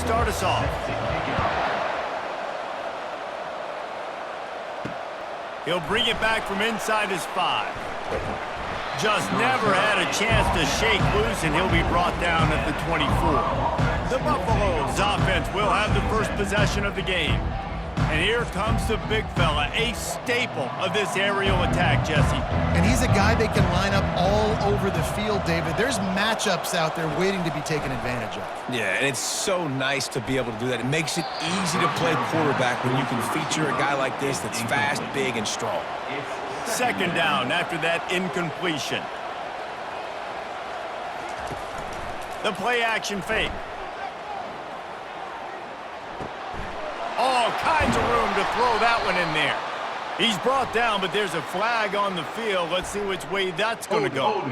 start us off. He'll bring it back from inside his 5. Just never had a chance to shake loose, and he'll be brought down at the 24. The Buffaloes offense will have the first possession of the game. And here comes the big fella, a staple of this aerial attack, Jesse. And he's a guy they can line up all over the field, David. There's matchups out there waiting to be taken advantage of. Yeah, and it's so nice to be able to do that. It makes it easy to play quarterback when you can feature a guy like this that's fast, big, and strong. Second down after that incompletion. The play action fake. All kinds of room to throw that one in there. He's brought down, but there's a flag on the field. Let's see which way that's going to go.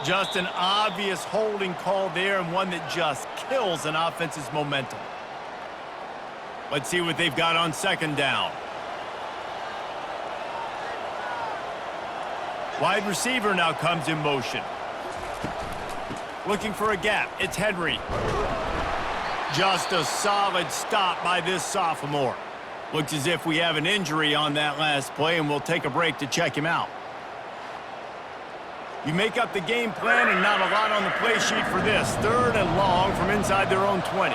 Just an obvious holding call there, and one that just kills an offense's momentum. Let's see what they've got on second down. Wide receiver now comes in motion. Looking for a gap. It's Henry. Just a solid stop by this sophomore. Looks as if we have an injury on that last play, and we'll take a break to check him out. You make up the game plan, and not a lot on the play sheet for this. Third and long from inside their own 20.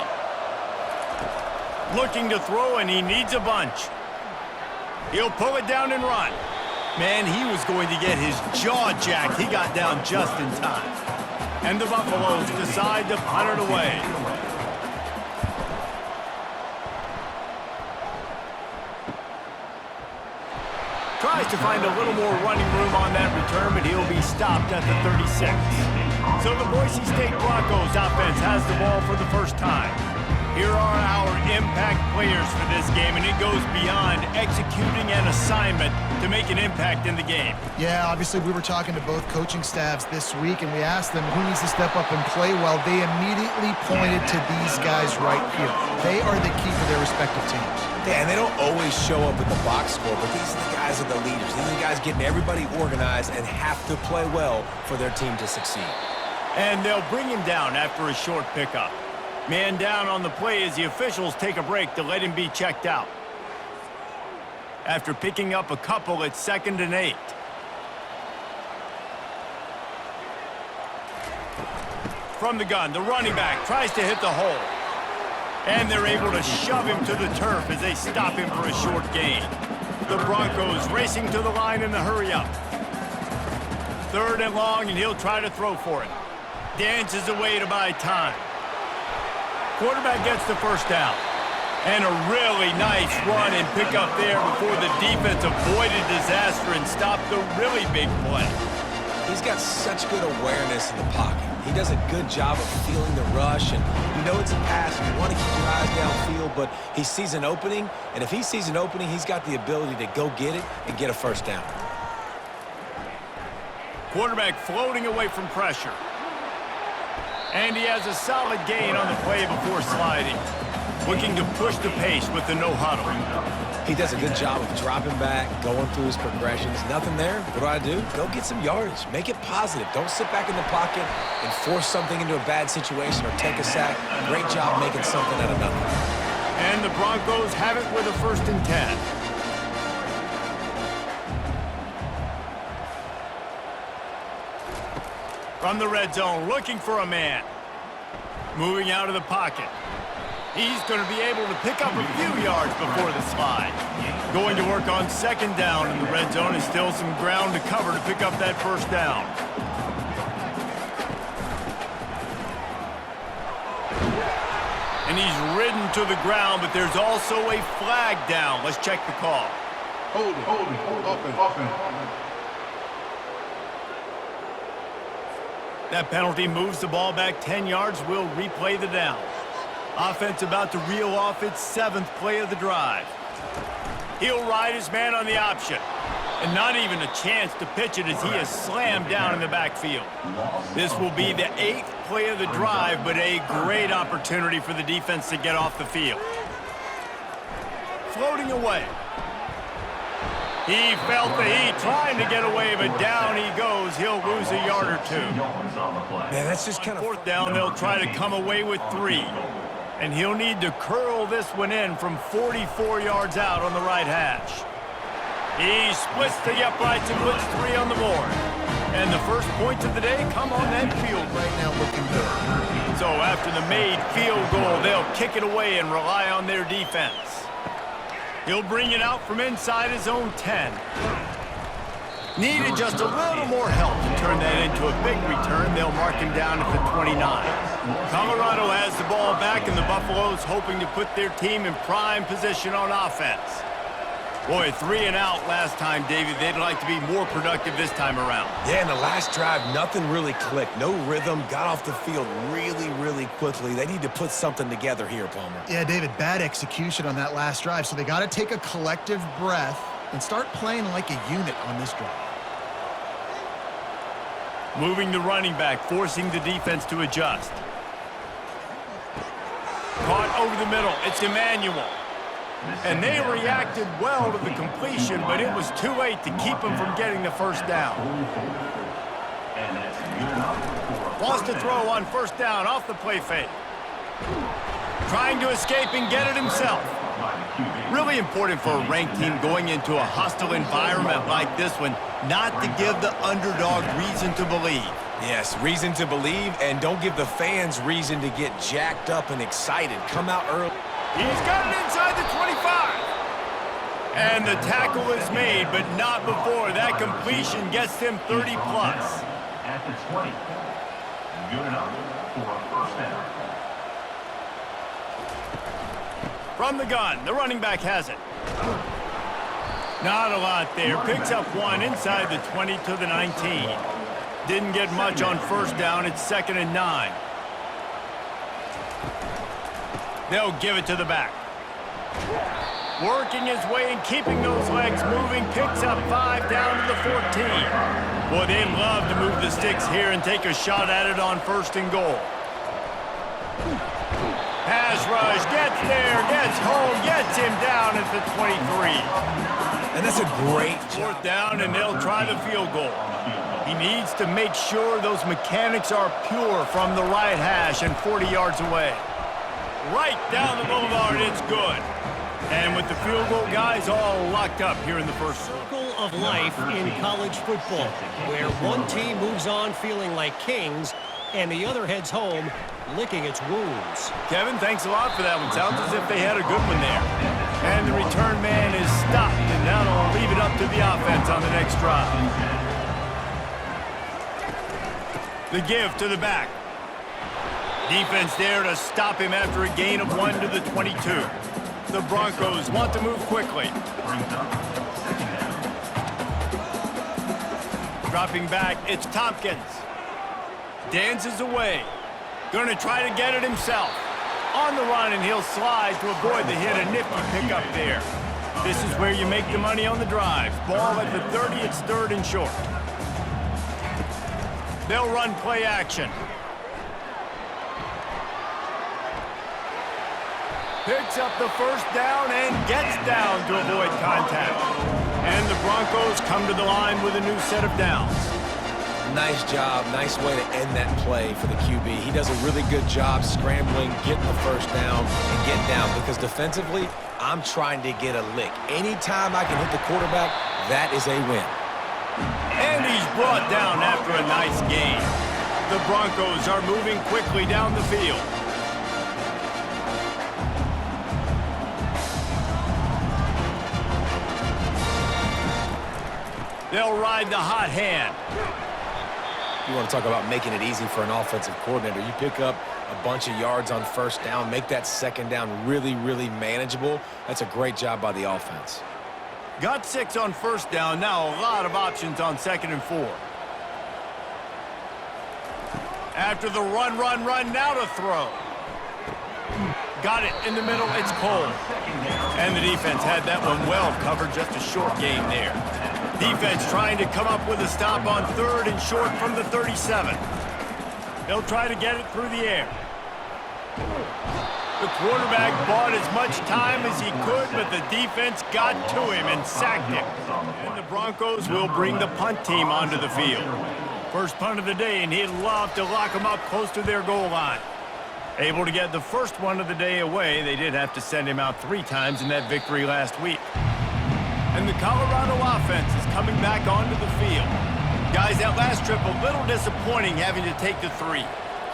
Looking to throw, and he needs a bunch. He'll pull it down and run. Man, he was going to get his jaw jacked. He got down just in time. And the Buffaloes decide to punt it away. Tries to find a little more running room on that return, but he'll be stopped at the 36. So the Boise State Broncos offense has the ball for the first time. Here are our impact players for this game, and it goes beyond executing an assignment to make an impact in the game. Yeah, obviously we were talking to both coaching staffs this week, and we asked them who needs to step up and play well. They immediately pointed to these guys right here. They are the key for their respective teams. Yeah, and they don't always show up with the box score, but these are the guys that are the leaders. These are the guys getting everybody organized and have to play well for their team to succeed. And they'll bring him down after a short pickup. Man down on the play as the officials take a break to let him be checked out. After picking up a couple, it's 2nd and 8. From the gun, the running back tries to hit the hole. And they're able to shove him to the turf as they stop him for a short gain. The Broncos racing to the line in the hurry-up. 3rd and long, and he'll try to throw for it. Dances away to buy time. Quarterback gets the first down. And a really nice run and pick up there before the defense avoided disaster and stopped the really big play. He's got such good awareness in the pocket. He does a good job of feeling the rush, and you know it's a pass, and you want to keep your eyes downfield, but he sees an opening, and if he sees an opening, he's got the ability to go get it and get a first down. Quarterback floating away from pressure. And he has a solid gain on the play before sliding. Looking to push the pace with the no-huddle. He does a good job of dropping back, going through his progressions. Nothing there. What do? Go get some yardage. Make it positive. Don't sit back in the pocket and force something into a bad situation or take a sack. Great job making something out of nothing. And the Broncos have it with a 1st and 10. From the red zone, looking for a man. Moving out of the pocket. He's going to be able to pick up a few yards before the slide. Going to work on 2nd down in the red zone, and still some ground to cover to pick up that 1st down. And he's ridden to the ground, but there's also a flag down. Let's check the call. Hold it, offense. That penalty moves the ball back 10 yards. We'll replay the down. Offense about to reel off its 7th play of the drive. He'll ride his man on the option. And not even a chance to pitch it as he is slammed down in the backfield. This will be the 8th play of the drive, but a great opportunity for the defense to get off the field. Floating away. He felt the heat trying to get away, but down he goes. He'll lose a yard or two. Man, that's just kind of... Fourth down, they'll try to come away with 3. And he'll need to curl this one in from 44 yards out on the right hash. He splits the uprights and puts 3 on the board. And the first points of the day come on that field right now looking good. So after the made field goal, they'll kick it away and rely on their defense. He'll bring it out from inside his own 10. Needed just a little more help to turn that into a big return. They'll mark him down at the 29. Colorado has the ball back, and the Buffaloes hoping to put their team in prime position on offense. Boy, 3 and out last time, David. They'd like to be more productive this time around. Yeah, in the last drive, nothing really clicked. No rhythm, got off the field really quickly. They need to put something together here, Palmer. Yeah, David, bad execution on that last drive, so they got to take a collective breath and start playing like a unit on this drive. Moving the running back, forcing the defense to adjust. Caught over the middle. It's Emmanuel. And they reacted well to the completion, but it was too late to keep them from getting the first down. Wants to throw on first down off the play fake. Trying to escape and get it himself. Really important for a ranked team going into a hostile environment like this one, not to give the underdog reason to believe. Yes, reason to believe, and don't give the fans reason to get jacked up and excited. Come out early. He's got it inside the 25. And the tackle is made, but not before. That completion gets him 30 plus. At the 20. Good enough for a first down. From the gun, the running back has it. Not a lot there. Picks up 1 inside the 20 to the 19. Didn't get much on first down. It's 2nd and 9. They'll give it to the back. Working his way and keeping those legs moving. Picks up 5 down to the 14. Boy, they'd love to move the sticks here and take a shot at it on 1st and goal. Pass rush, gets there, gets home, gets him down at the 23. And that's a great job. 4th down, and they'll try the field goal. He needs to make sure those mechanics are pure from the right hash and 40 yards away. Right down the boulevard, it's good. And with the field goal guys all locked up here in the first. Circle of life in college football, where one team moves on feeling like kings and the other heads home licking its wounds. Kevin, thanks a lot for that one. Sounds as if they had a good one there. And the return man is stopped, and now they'll leave it up to the offense on the next drive. The give to the back. Defense there to stop him after a gain of 1 to the 22. The Broncos want to move quickly. Dropping back, it's Tompkins. Dances away. Going to try to get it himself. On the run, and he'll slide to avoid the hit. A nifty pickup there. This is where you make the money on the drives. Ball at the 30, it's 3rd and short. They'll run play action. Picks up the first down and gets down to avoid contact. And the Broncos come to the line with a new set of downs. Nice job. Nice way to end that play for the QB. He does a really good job scrambling, getting the first down, and getting down. Because defensively, I'm trying to get a lick. Anytime I can hit the quarterback, that is a win. And he's brought down after a nice gain. The Broncos are moving quickly down the field. They'll ride the hot hand. You want to talk about making it easy for an offensive coordinator. You pick up a bunch of yards on first down, make that second down really manageable. That's a great job by the offense. Got 6 on first down. Now a lot of options on 2nd and 4. After the run, now to throw. Got it in the middle. It's Cole. And the defense had that one well covered. Just a short gain there. Defense trying to come up with a stop on 3rd and short from the 37. They'll try to get it through the air. The quarterback bought as much time as he could, but the defense got to him and sacked him. And the Broncos will bring the punt team onto the field. First punt of the day, and he'd love to lock them up close to their goal line. Able to get the first one of the day away. They did have to send him out 3 times in that victory last week. And the Colorado offense is coming back onto the field. Guys, that last trip, a little disappointing having to take the 3.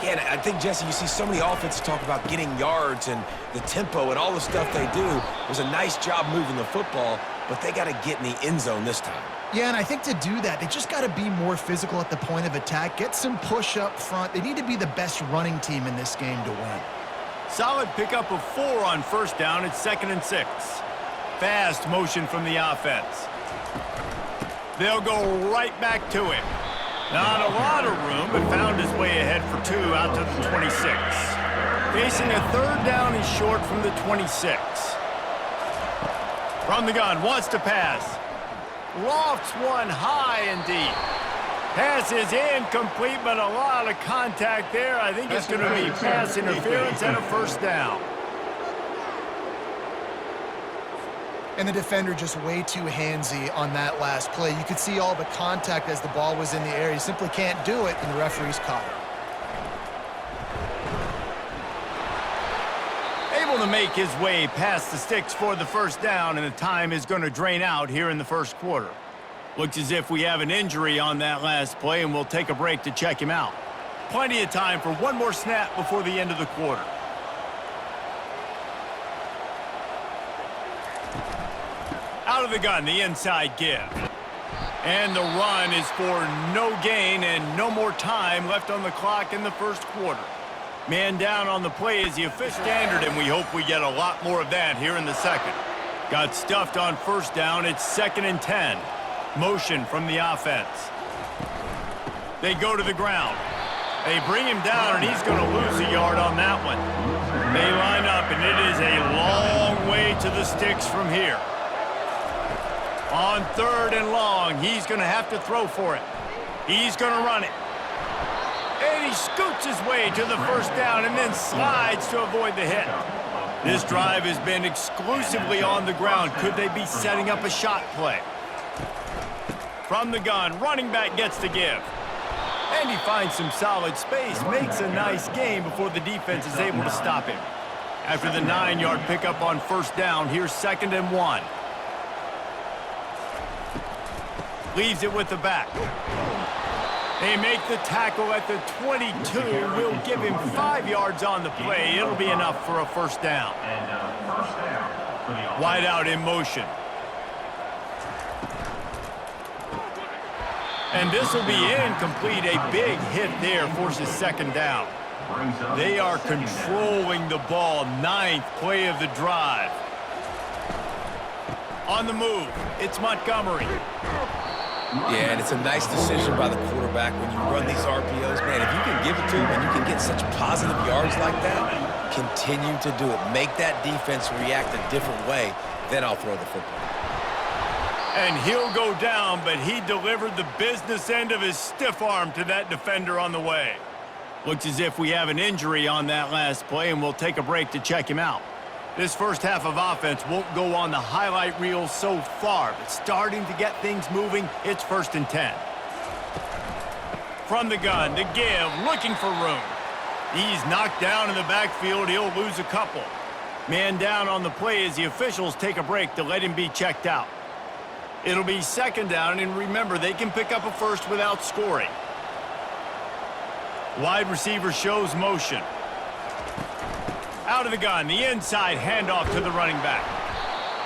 Yeah, and I think, Jesse, you see so many offenses talk about getting yards and the tempo and all the stuff they do. It was a nice job moving the football, but they got to get in the end zone this time. Yeah, and I think to do that, they just got to be more physical at the point of attack, get some push up front. They need to be the best running team in this game to win. Solid pickup of 4 on first down. It's 2nd and 6. Fast motion from the offense. They'll go right back to him. Not a lot of room, but found his way ahead for 2 out to the 26. Facing a 3rd down and short from the 26. From the gun, wants to pass. Lofts one high and deep. Pass is incomplete, but a lot of contact there. I think it's going to be pass interference and a 1st down. And the defender just way too handsy on that last play. You could see all the contact as the ball was in the air. You simply can't do it, and the referee's caught it. Able to make his way past the sticks for the 1st down, and the time is going to drain out here in the 1st quarter. Looks as if we have an injury on that last play, and we'll take a break to check him out. Plenty of time for one more snap before the end of the quarter. Out of the gun, the inside give. And the run is for no gain and no more time left on the clock in the 1st quarter. Man down on the play is the official standard, and we hope we get a lot more of that here in the 2nd. Got stuffed on 1st down. It's 2nd and 10. Motion from the offense. They go to the ground. They bring him down, and he's going to lose a yard on that one. They line up, and it is a long way to the sticks from here. On 3rd and long, he's going to have to throw for it. He's going to run it. And he scoots his way to the 1st down and then slides to avoid the hit. This drive has been exclusively on the ground. Could they be setting up a shot play? From the gun, running back gets the give. And he finds some solid space, makes a nice gain before the defense is able to stop him. After the 9-yard pickup on 1st down, here's 2nd and 1. Leaves it with the back. They make the tackle at the 22. Will give him 5 yards on the play. It'll be enough for a 1st down. Wide out in motion. And this will be incomplete. A big hit there forces 2nd down. They are controlling the ball. 9th play of the drive. On the move, it's Montgomery. Yeah, and it's a nice decision by the quarterback when you run these RPOs. Man, if you can give it to him and you can get such positive yards like that, continue to do it. Make that defense react a different way, then I'll throw the football. And he'll go down, but he delivered the business end of his stiff arm to that defender on the way. Looks as if we have an injury on that last play, and we'll take a break to check him out. This first half of offense won't go on the highlight reel so far, but starting to get things moving, it's 1st and 10. From the gun, the give, looking for room. He's knocked down in the backfield. He'll lose a couple. Man down on the play as the officials take a break to let him be checked out. It'll be 2nd down, and remember, they can pick up a 1st without scoring. Wide receiver shows motion. Out of the gun, the inside handoff to the running back.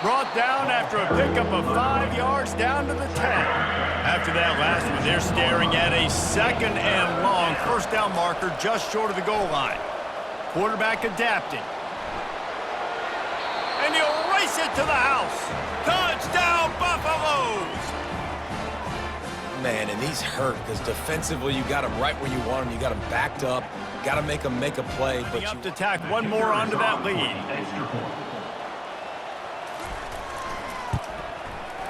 Brought down after a pickup of 5 yards down to the 10. After that last one, they're staring at a 2nd and long 1st down marker just short of the goal line. Quarterback adapting. And he'll race it to the house. Touchdown, Buffaloes! Man, and these hurt because defensively you got them right where you want them. You got them backed up. Got to make them make a play. But up to tack one more onto that lead.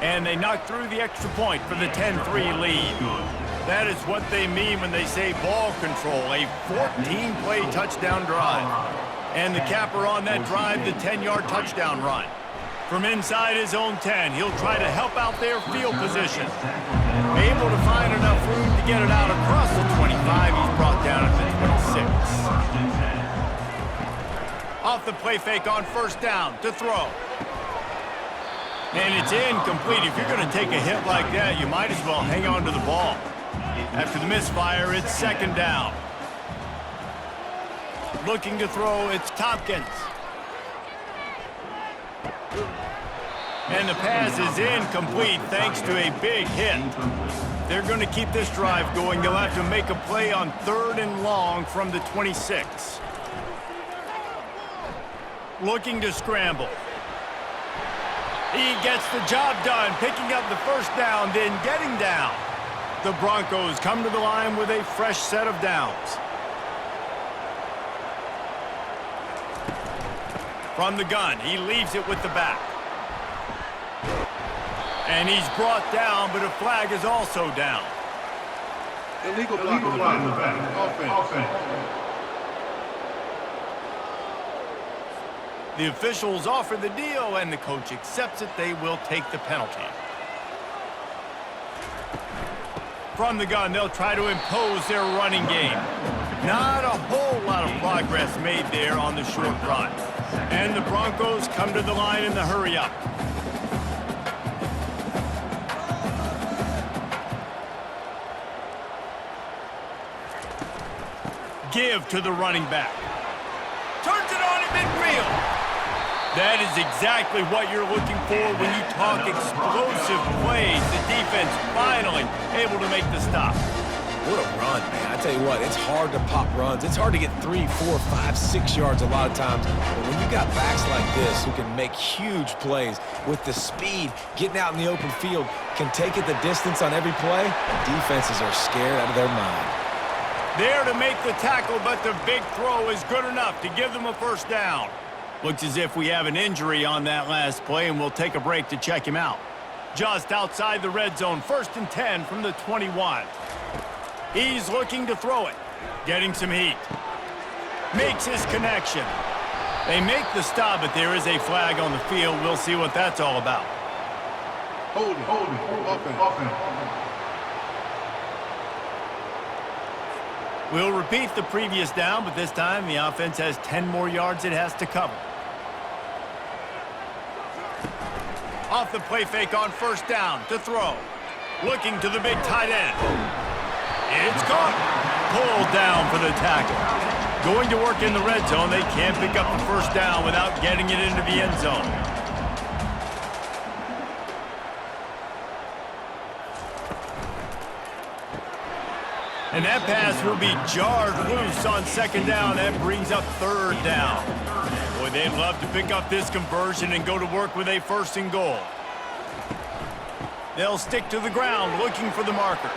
And they knock through the extra point for the 10-3 lead. That is what they mean when they say ball control. A 14-play touchdown drive. And the capper on that drive, the 10-yard touchdown run. From inside his own 10, he'll try to help out their field position. Able to find enough room to get it out across the 25. He's brought down at the 26. Off the play fake on first down to throw. And it's incomplete. If you're going to take a hit like that, you might as well hang on to the ball. After the misfire, it's second down. Looking to throw, it's Tompkins. And the pass is incomplete thanks to a big hit. They're going to keep this drive going. They'll have to make a play on 3rd and long from the 26. Looking to scramble. He gets the job done, picking up the first down, then getting down. The Broncos come to the line with a fresh set of downs. From the gun, he leaves it with the back. And he's brought down, but a flag is also down. Illegal block on the back. Offense. The officials offer the deal, and the coach accepts it. They will take the penalty. From the gun, they'll try to impose their running game. Not a whole lot of progress made there on the short run. And the Broncos come to the line in the hurry-up. Give to the running back. Turns it on in midfield. That is exactly what you're looking for when you talk explosive plays. The defense finally able to make the stop. What a run, man. I tell you what, it's hard to pop runs. It's hard to get 3, 4, 5, 6 yards a lot of times. But when you got backs like this who can make huge plays with the speed, getting out in the open field, can take it the distance on every play, defenses are scared out of their mind. There to make the tackle, but the big throw is good enough to give them a first down. Looks as if we have an injury on that last play, and we'll take a break to check him out. Just outside the red zone, 1st and 10 from the 21. He's looking to throw it, getting some heat. Makes his connection. They make the stop, but there is a flag on the field. We'll see what that's all about. Hold it. Offense. We'll repeat the previous down, but this time the offense has 10 more yards it has to cover. Off the play fake on first down to throw. Looking to the big tight end. It's caught. Pulled down for the tackle. Going to work in the red zone. They can't pick up the first down without getting it into the end zone. And that pass will be jarred loose on second down. That brings up 3rd down. Boy, they'd love to pick up this conversion and go to work with a 1st and goal. They'll stick to the ground looking for the marker.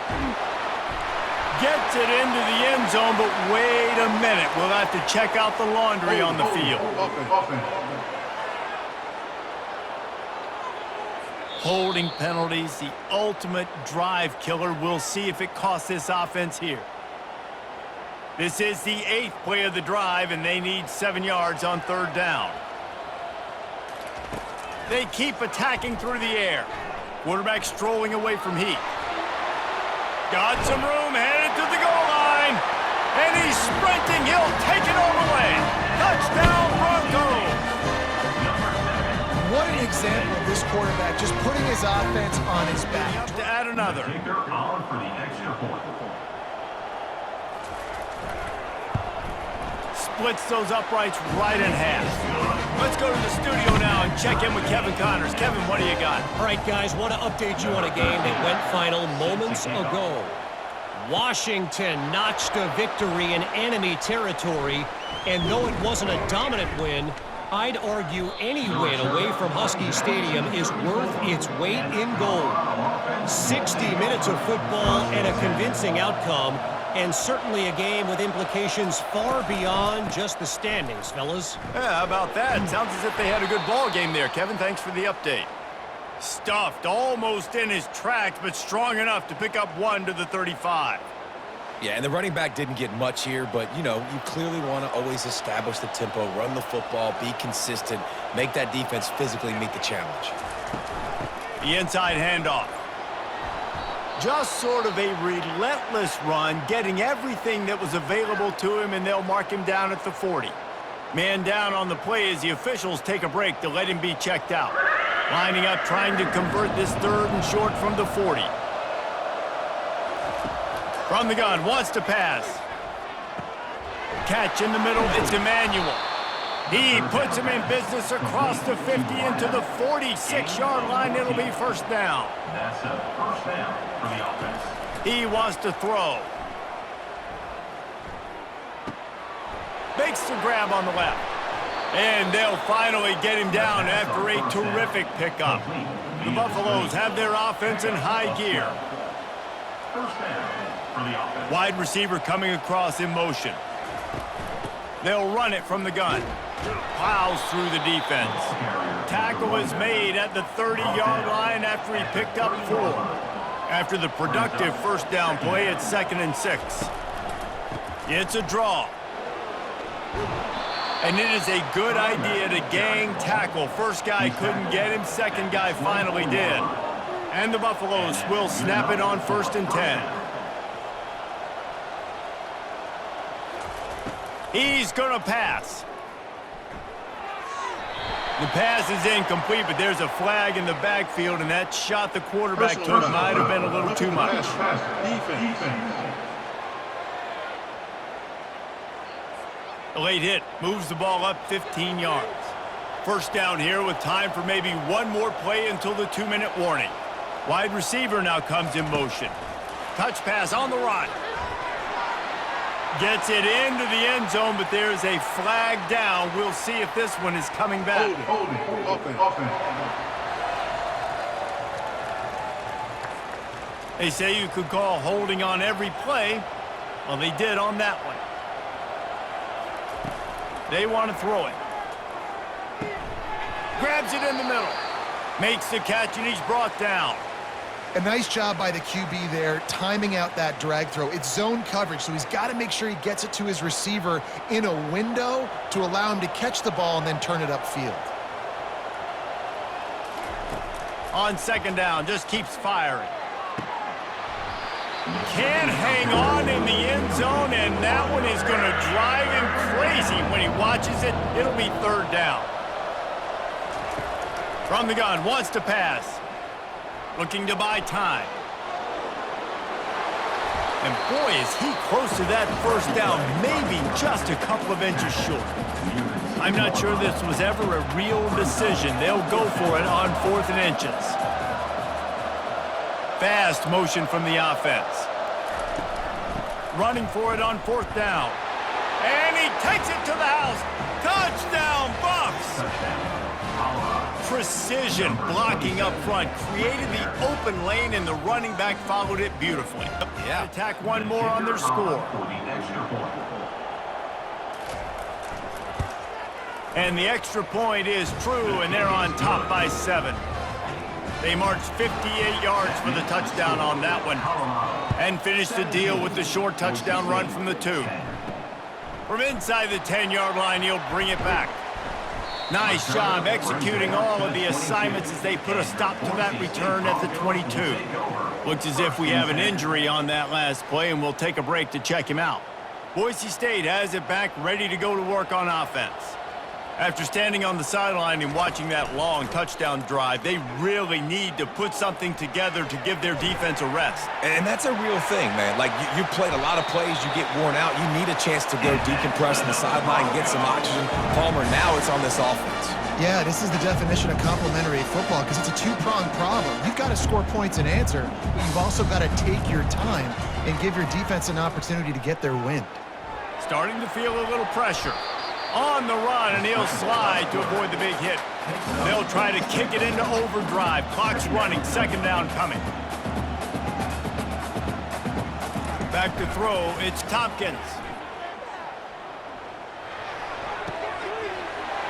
Gets it into the end zone, but wait a minute. We'll have to check out the laundry on the field. Offense. Holding penalties, the ultimate drive killer. We'll see if it costs this offense here. This is the 8th play of the drive, and they need 7 yards on 3rd down. They keep attacking through the air. Quarterback strolling away from heat. Got some room, headed to the goal line. And he's sprinting. He'll take it all the way. Touchdown, Broncos. What an example of this quarterback just putting his offense on his back. To add another. Kicker on for the extra point. Splits those uprights right in half. Let's go to the studio now and check in with Kevin Connors. Kevin, what do you got? All right, guys, want to update you on a game that went final moments ago. Washington notched a victory in enemy territory, and though it wasn't a dominant win, I'd argue any win away from Husky Stadium is worth its weight in gold. 60 minutes of football and a convincing outcome, and certainly a game with implications far beyond just the standings, fellas. Yeah, how about that? Sounds as if they had a good ball game there, Kevin. Thanks for the update. Stuffed almost in his tracks, but strong enough to pick up 1 to the 35. Yeah, and the running back didn't get much here, but, you clearly want to always establish the tempo, run the football, be consistent, make that defense physically meet the challenge. The inside handoff. Just sort of a relentless run, getting everything that was available to him, and they'll mark him down at the 40. Man down on the play as the officials take a break to let him be checked out. Lining up, trying to convert this 3rd and short from the 40. From the gun, wants to pass. Catch in the middle, it's Emmanuel. He puts him in business across the 50 into the 46-yard line. It'll be first down. That's a first down for the offense. He wants to throw. Makes the grab on the left. And they'll finally get him down after a terrific pickup. The Buffaloes have their offense in high gear. First down for the offense. Wide receiver coming across in motion. They'll run it from the gun. Plows through the defense. Tackle is made at the 30-yard line after he picked up 4. After the productive first down play, it's 2nd and 6. It's a draw. And it is a good idea to gang tackle. First guy couldn't get him, second guy finally did. And the Buffaloes will snap it on 1st and 10. He's going to pass. The pass is incomplete, but there's a flag in the backfield, and that shot the quarterback took might have been a little too much. Defense. A late hit moves the ball up 15 yards. First down here with time for maybe one more play until the 2-minute warning. Wide receiver now comes in motion. Touch pass on the run. Gets it into the end zone, but there's a flag down. We'll see if this one is coming back. Holding. They say you could call holding on every play. Well, they did on that one. They want to throw it. Grabs it in the middle. Makes the catch, and he's brought down. A nice job by the QB there, timing out that drag throw. It's zone coverage, so he's got to make sure he gets it to his receiver in a window to allow him to catch the ball and then turn it upfield. On 2nd down, just keeps firing. Can't hang on in the end zone, and that one is going to drive him crazy when he watches it. It'll be 3rd down. From the gun, wants to pass. Looking to buy time. And boy, is he close to that first down, maybe just a couple of inches short. I'm not sure this was ever a real decision. They'll go for it on 4th and inches. Fast motion from the offense. Running for it on 4th down. And he takes it to the house. Touchdown, Buffs! Precision blocking up front. Created the open lane, and the running back followed it beautifully. Yeah. Attack one more on their score. And the extra point is true, and they're on top by 7. They marched 58 yards for the touchdown on that one and finished the deal with the short touchdown run from the 2. From inside the 10-yard line, he'll bring it back. Nice job executing all of the assignments as they put a stop to that return at the 22. Looks as if we have an injury on that last play, and we'll take a break to check him out. Boise State has it back, ready to go to work on offense. After standing on the sideline and watching that long touchdown drive, they really need to put something together to give their defense a rest. And that's a real thing, man. Like, you played a lot of plays, you get worn out, you need a chance to go decompress on the sideline, get some oxygen. Palmer, now it's on this offense. Yeah, this is the definition of complementary football because it's a two-pronged problem. You've got to score points and answer, but you've also got to take your time and give your defense an opportunity to get their wind. Starting to feel a little pressure. On the run, and he'll slide to avoid the big hit. They'll try to kick it into overdrive. Clock's running, 2nd down coming. Back to throw, it's Tompkins.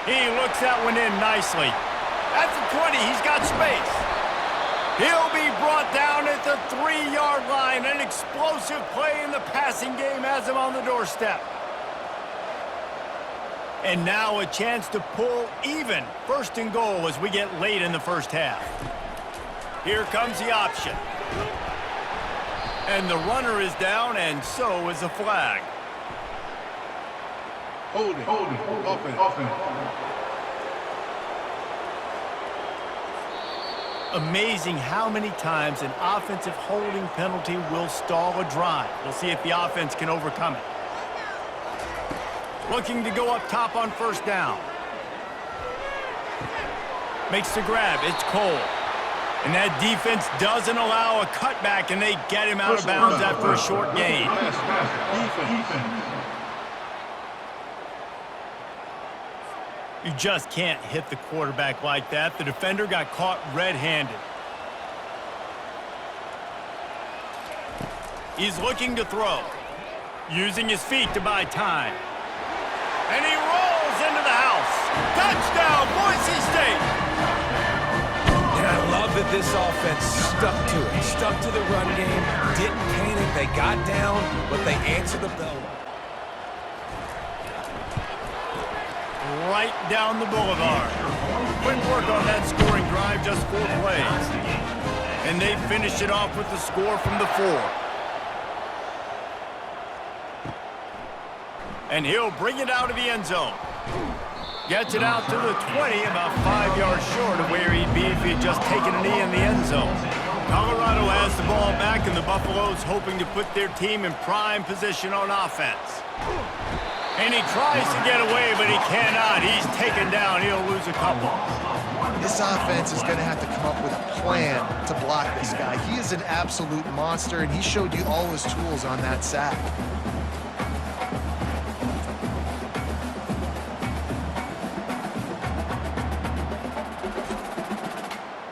He looks that one in nicely. At the 20, he's got space. He'll be brought down at the 3-yard line. An explosive play in the passing game has him on the doorstep. And now a chance to pull even. 1st and goal as we get late in the first half. Here comes the option. And the runner is down, and so is the flag. Holding. Offense. Amazing how many times an offensive holding penalty will stall a drive. We'll see if the offense can overcome it. Looking to go up top on 1st down. Makes the grab. It's Cole. And that defense doesn't allow a cutback, and they get him out of bounds after a short gain. Defense. You just can't hit the quarterback like that. The defender got caught red-handed. He's looking to throw. Using his feet to buy time. And he rolls into the house. Touchdown, Boise State! And I love that this offense stuck to it. Stuck to the run game. Didn't panic. They got down, but they answered the bell. Right down the boulevard. Quick work on that scoring drive, just 4 plays. And they finish it off with the score from the 4. And he'll bring it out of the end zone. Gets it out to the 20, about 5 yards short of where he'd be if he'd just taken a knee in the end zone. Colorado has the ball back, and the Buffaloes hoping to put their team in prime position on offense. And he tries to get away, but he cannot. He's taken down. He'll lose a couple. This offense is going to have to come up with a plan to block this guy. He is an absolute monster, and he showed you all his tools on that sack.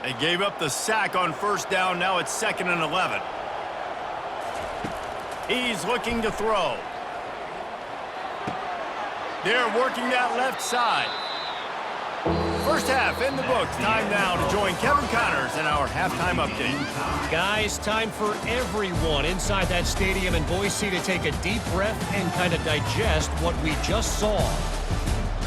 They gave up the sack on 1st down. Now it's 2nd and 11. He's looking to throw. They're working that left side. First half in the books. Time now to join Kevin Connors in our halftime update. Guys, time for everyone inside that stadium in Boise to take a deep breath and kind of digest what we just saw.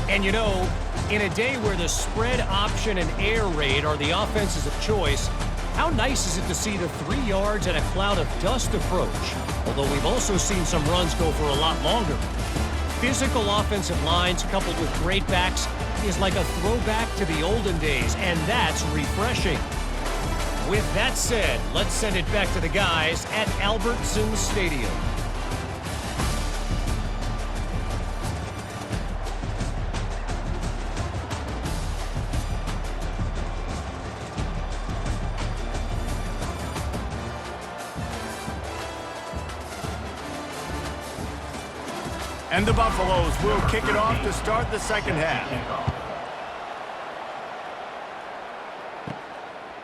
And you know, in a day where the spread option and air raid are the offenses of choice, how nice is it to see the 3 yards and a cloud of dust approach? Although we've also seen some runs go for a lot longer. Physical offensive lines coupled with great backs is like a throwback to the olden days, and that's refreshing. With that said, let's send it back to the guys at Albertson Stadium. And the Buffaloes will kick it off to start the second half.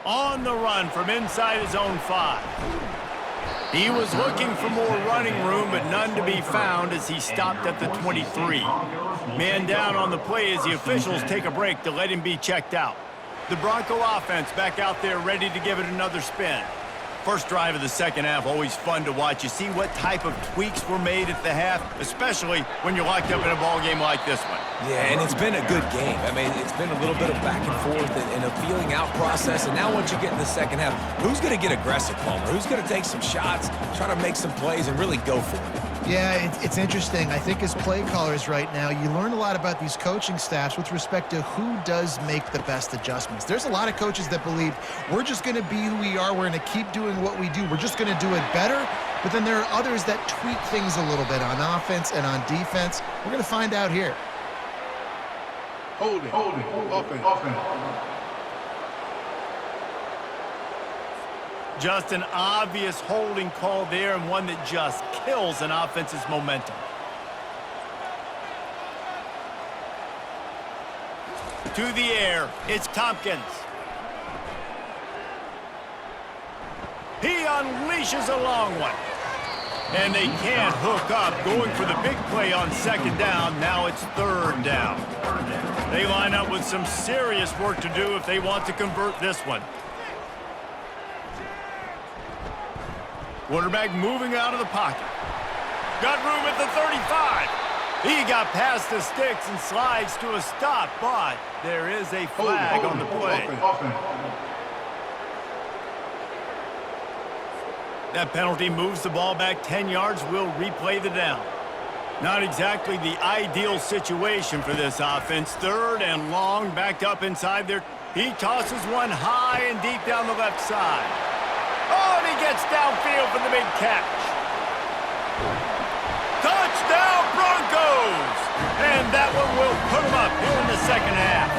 On the run from inside his own 5. He was looking for more running room, but none to be found as he stopped at the 23. Man down on the play as the officials take a break to let him be checked out. The Bronco offense back out there ready to give it another spin. First drive of the second half, always fun to watch. You see what type of tweaks were made at the half, especially when you're locked up in a ball game like this one. Yeah, and it's been a good game. I mean, it's been a little bit of back and forth and a feeling out process. And now once you get in the second half, who's going to get aggressive, Palmer? Who's going to take some shots, try to make some plays, and really go for it? Yeah, it's interesting. I think as play callers right now, you learn a lot about these coaching staffs with respect to who does make the best adjustments. There's a lot of coaches that believe we're just going to be who we are. We're going to keep doing what we do. We're just going to do it better. But then there are others that tweak things a little bit on offense and on defense. We're going to find out here. Holding. Offense. Just an obvious holding call there, and one that just kills an offense's momentum. To the air, it's Tompkins. He unleashes a long one. And they can't hook up, going for the big play on second down. Now it's third down. They line up with some serious work to do if they want to convert this one. Quarterback moving out of the pocket. Got room at the 35. He got past the sticks and slides to a stop, but there is a flag on the play. That penalty moves the ball back 10 yards. We'll replay the down. Not exactly the ideal situation for this offense. 3rd and long, backed up inside there. He tosses one high and deep down the left side. Oh, and he gets downfield for the big catch. Touchdown, Broncos! And that one will put them up here in the second half.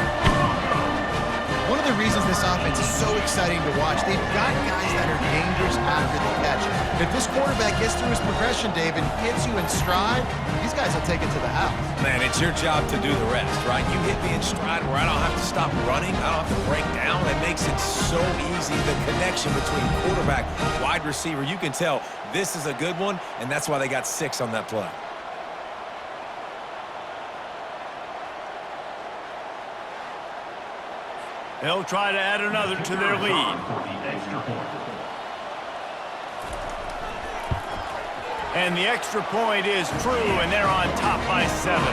One of the reasons this offense is so exciting to watch, they've got guys that are dangerous after the catch. If this quarterback gets through his progression, Dave, and hits you in stride, these guys will take it to the house. Man, it's your job to do the rest, right? You hit me in stride where I don't have to stop running. I don't have to break down. It makes it so easy. The connection between quarterback, wide receiver, you can tell this is a good one, and that's why they got 6 on that play. They'll try to add another to their lead. And the extra point is true, and they're on top by 7.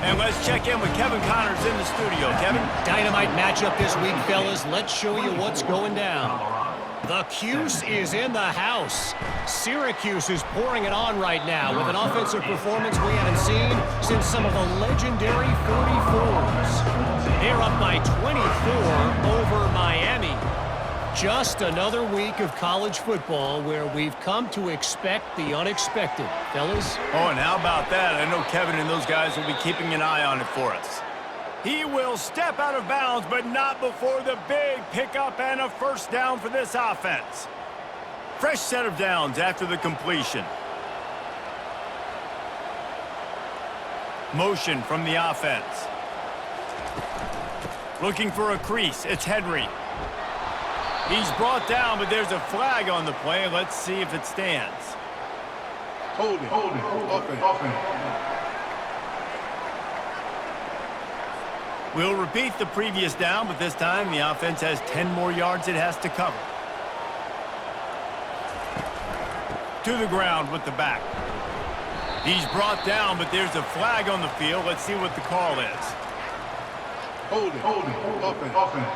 And let's check in with Kevin Connors in the studio. Kevin? Dynamite matchup this week, fellas. Let's show you what's going down. The Cuse is in the house. Syracuse is pouring it on right now with an offensive performance we haven't seen since some of the legendary 44s. They're up by 24 over Miami. Just another week of college football where we've come to expect the unexpected. Fellas? Oh, and how about that? I know Kevin and those guys will be keeping an eye on it for us. He will step out of bounds, but not before the big pickup and a first down for this offense. Fresh set of downs after the completion. Motion from the offense. Looking for a crease. It's Henry. He's brought down, but there's a flag on the play. Let's see if it stands. Hold it. Offense. We'll repeat the previous down, but this time the offense has 10 more yards it has to cover. To the ground with the back. He's brought down, but there's a flag on the field. Let's see what the call is. Hold it. Offense.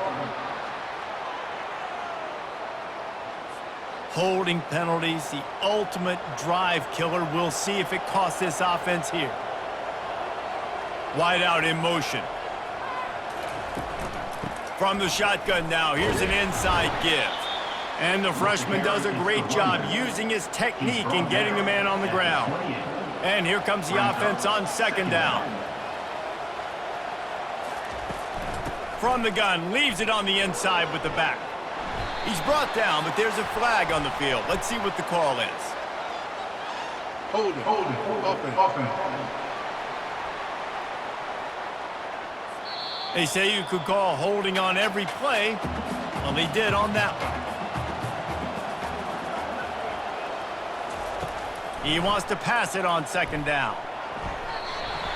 Holding penalties, the ultimate drive killer. We'll see if it costs this offense here. Wide out in motion. From the shotgun now, here's an inside give. And the freshman does a great job using his technique and getting the man on the ground. And here comes the offense on second down. From the gun, leaves it on the inside with the back. He's brought down, but there's a flag on the field. Let's see what the call is. Hold it. Offense. They say you could call holding on every play. Well, they did on that one. He wants to pass it on second down.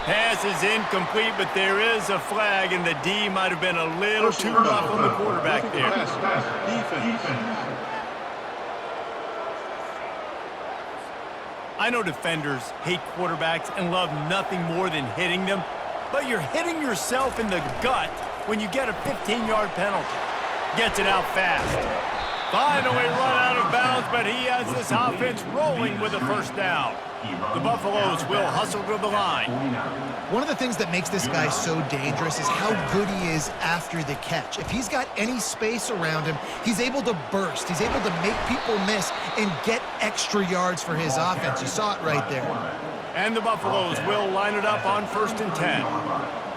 Pass is incomplete, but there is a flag, and the D might have been a little too rough on the quarterback there. Defense. I know defenders hate quarterbacks and love nothing more than hitting them, but you're hitting yourself in the gut when you get a 15-yard penalty. Gets it out fast. Finally run out of bounds, but he has this offense rolling with a first down. The Buffaloes will hustle to the line. One of the things that makes this guy so dangerous is how good he is after the catch. If he's got any space around him, he's able to burst. He's able to make people miss and get extra yards for his offense. You saw it right there. And the Buffaloes will line it up on 1st and 10.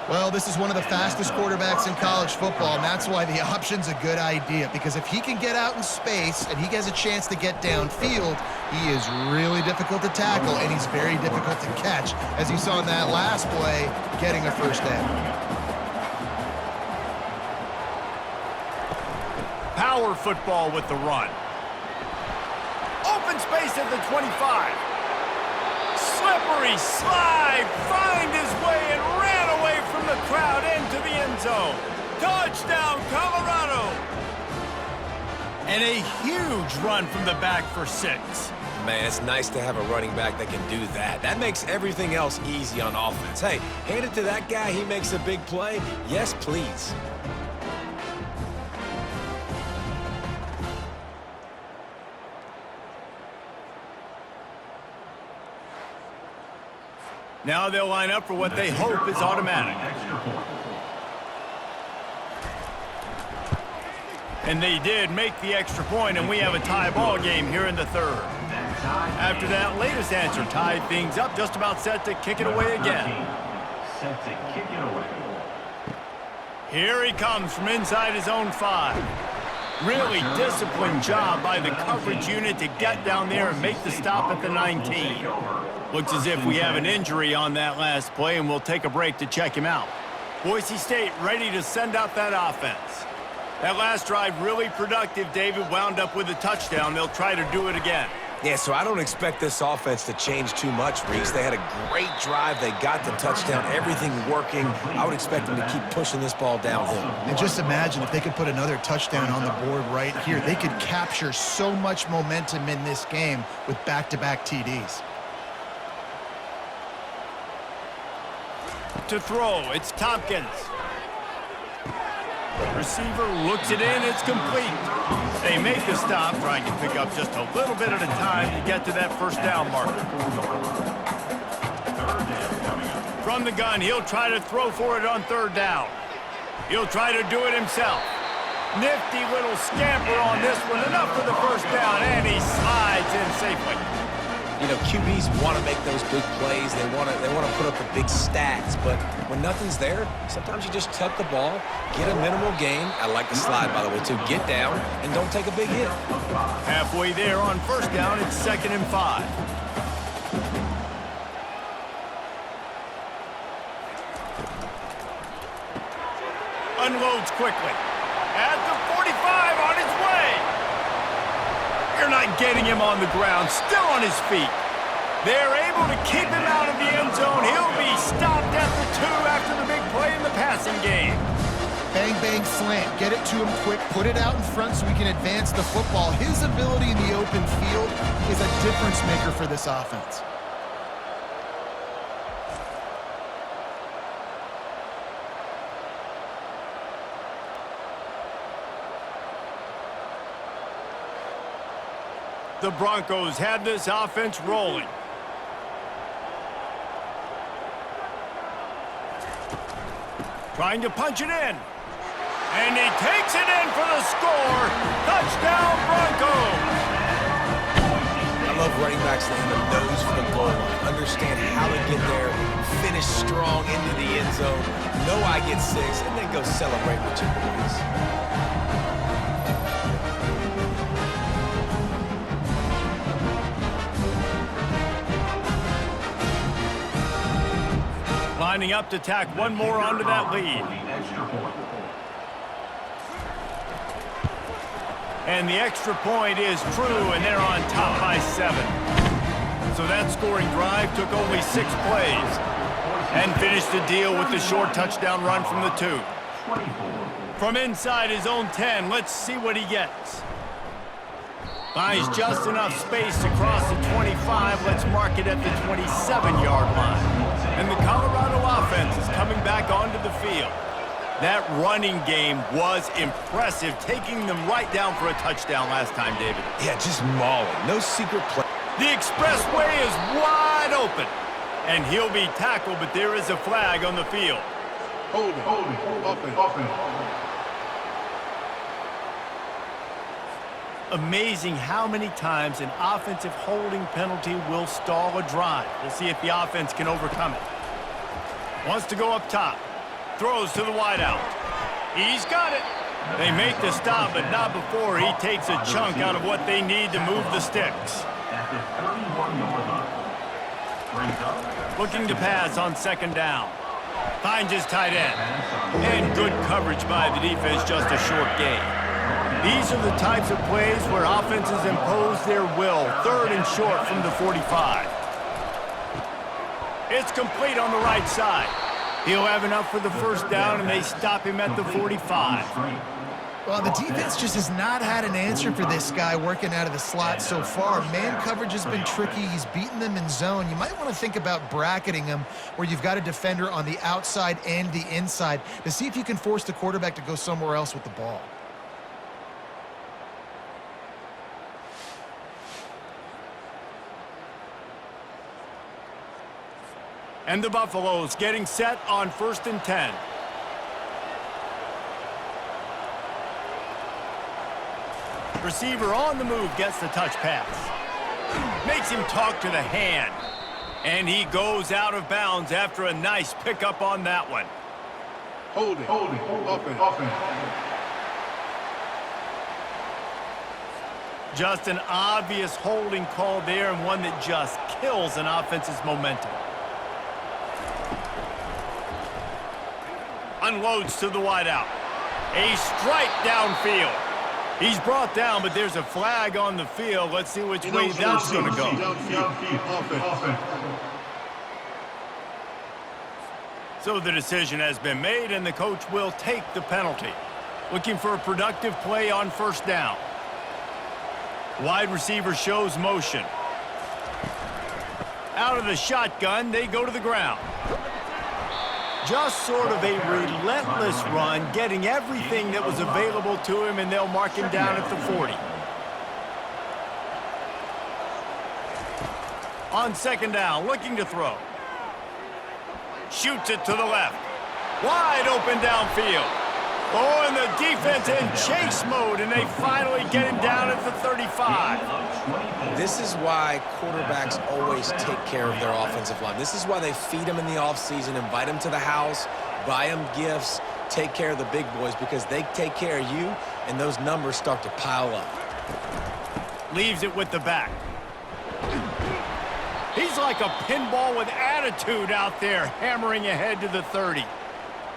Well, this is one of the fastest quarterbacks in college football, and that's why the option's a good idea, because if he can get out in space and he has a chance to get downfield, he is really difficult to tackle, and he's very difficult to catch, as you saw in that last play, getting a first down. Power football with the run. Open space at the 25. Slippery slide, find his way and ran away from the crowd into the end zone. Touchdown, Colorado! And a huge run from the back for 6. Man, it's nice to have a running back that can do that. That makes everything else easy on offense. Hey, hand it to that guy. He makes a big play. Yes, please. Now they'll line up for what they hope is automatic. And they did make the extra point, and we have a tie ball game here in the 3rd. After that latest answer tied things up, just about set to kick it away again. Set to kick it away. Here he comes from inside his own 5. Really disciplined job by the coverage unit to get down there and make the stop at the 19. Looks as if we have an injury on that last play, and we'll take a break to check him out. Boise State ready to send out that offense. That last drive really productive. David wound up with a touchdown. They'll try to do it again. Yeah, so I don't expect this offense to change too much, Reese. They had a great drive. They got the touchdown. Everything working. I would expect them to keep pushing this ball downhill. And just imagine if they could put another touchdown on the board right here. They could capture so much momentum in this game with back-to-back TDs. To throw, it's Tompkins. Receiver looks it in, it's complete. They make the stop, trying to pick up just a little bit at a time to get to that first down marker. From the gun, he'll try to throw for it on 3rd down. He'll try to do it himself. Nifty little scamper on this one, enough for the first down, and he slides in safely. You know, QBs want to make those big plays. They want to put up the big stats. But when nothing's there, sometimes you just tuck the ball, get a minimal gain. I like the slide, by the way, too. Get down and don't take a big hit. Halfway there on 1st down, it's 2nd and 5. Unloads quickly. At the 45, on his way. You're not getting him on the ground, still on his feet. They're able to keep him out of the end zone. He'll be stopped at the 2 after the big play in the passing game. Bang, bang, slant. Get it to him quick. Put it out in front so he can advance the football. His ability in the open field is a difference maker for this offense. The Broncos had this offense rolling. Trying to punch it in. And he takes it in for the score. Touchdown, Broncos! I love running backs that have a nose for the goal line. Understand how to get there, finish strong into the end zone, know I get 6, and then go celebrate with your boys. Lining up to tack one more onto that lead. And the extra point is true, and they're on top by 7. So that scoring drive took only 6 plays and finished the deal with the short touchdown run from the 2. From inside his own 10, let's see what he gets. Finds just enough space to cross the 25. Let's mark it at the 27-yard line. And the Colorado offense is coming back onto the field. That running game was impressive, taking them right down for a touchdown last time, David. Yeah, just mauling. No secret play. The expressway is wide open. And he'll be tackled, but there is a flag on the field. Holding. Offense. Amazing how many times an offensive holding penalty will stall a drive. We'll see if the offense can overcome it. Wants to go up top. Throws to the wideout. He's got it. They make the stop, but not before he takes a chunk out of what they need to move the sticks. At the 31-yard line. Brings up. Looking to pass on 2nd down. Finds his tight end. And good coverage by the defense, just a short gain. These are the types of plays where offenses impose their will. 3rd and short from the 45. It's complete on the right side. He'll have enough for the first down, and they stop him at the 45. Well, the defense just has not had an answer for this guy working out of the slot so far. Man coverage has been tricky. He's beaten them in zone. You might want to think about bracketing him where you've got a defender on the outside and the inside to see if you can force the quarterback to go somewhere else with the ball. And the Buffaloes getting set on 1st and 10. Receiver on the move gets the touch pass. Makes him talk to the hand. And he goes out of bounds after a nice pickup on that one. Holding. Offense. Just an obvious holding call there, and one that just kills an offense's momentum. Unloads to the wideout. A strike downfield. He's brought down, but there's a flag on the field. Let's see which way that's going to go. So the decision has been made, and the coach will take the penalty. Looking for a productive play on 1st down. Wide receiver shows motion. Out of the shotgun, they go to the ground. Just sort of a relentless run, getting everything that was available to him, and they'll mark him down at the 40. On 2nd down, looking to throw. Shoots it to the left. Wide open downfield. Oh, and the defense in chase mode, and they finally get him down at the 35. This is why quarterbacks always take care of their offensive line. This is why they feed them in the offseason, invite them to the house, buy them gifts, take care of the big boys, because they take care of you, and those numbers start to pile up. Leaves it with the back. He's like a pinball with attitude out there, hammering ahead to the 30.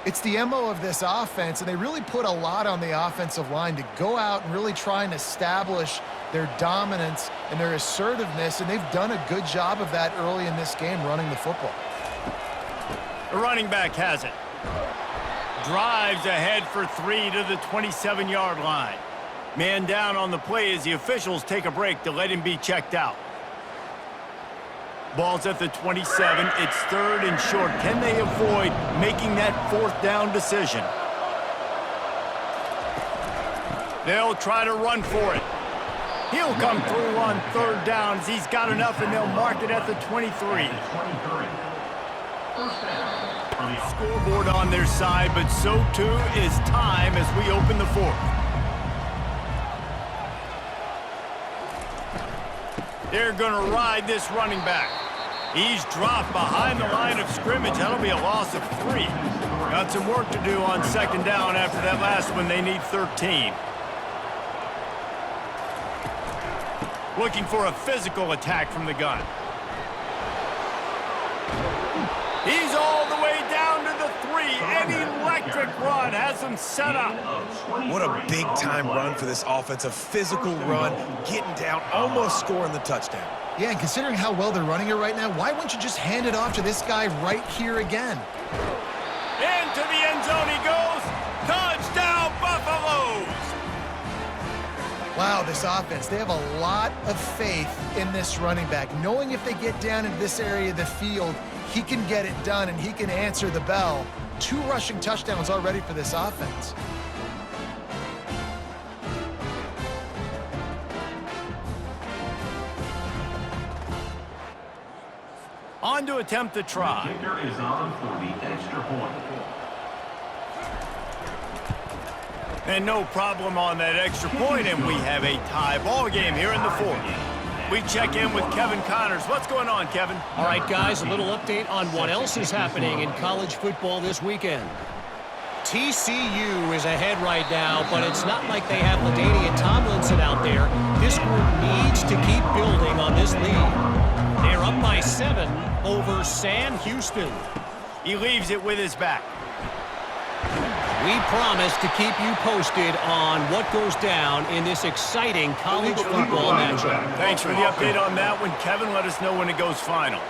It's the MO of this offense, and they really put a lot on the offensive line to go out and really try and establish their dominance and their assertiveness, and they've done a good job of that early in this game running the football. The running back has it. Drives ahead for 3 to the 27-yard line. Man down on the play as the officials take a break to let him be checked out. Ball's at the 27. It's 3rd and short. Can they avoid making that 4th down decision? They'll try to run for it. He'll come through on 3rd down as he's got enough, and they'll mark it at the 23. Scoreboard on their side, but so too is time as we open the 4th. They're going to ride this running back. He's dropped behind the line of scrimmage. That'll be a loss of 3. Got some work to do on 2nd down after that last one. They need 13. Looking for a physical attack from the gun. He's all the way down to the 3. An electric run has them set up. What a big-time run for this offense. A physical run, getting down, almost scoring the touchdown. Yeah, and considering how well they're running it right now, why wouldn't you just hand it off to this guy right here again? Into the end zone he goes. Touchdown, Buffaloes! Wow, this offense, they have a lot of faith in this running back, knowing if they get down in this area of the field, he can get it done and he can answer the bell. 2 rushing touchdowns already for this offense. On to attempt the try. The kicker is on for the extra point. And no problem on that extra point, and we have a tie ball game here in the 4th. We check in with Kevin Connors. What's going on, Kevin? All right, guys, a little update on what else is happening in college football this weekend. TCU is ahead right now, but it's not like they have LaDainian Tomlinson out there. This group needs to keep building on this lead. They're up by 7 over Sam Houston. He leaves it with his back. We promise to keep you posted on what goes down in this exciting college football matchup. Thanks for the update on that one, Kevin. Let us know when it goes final.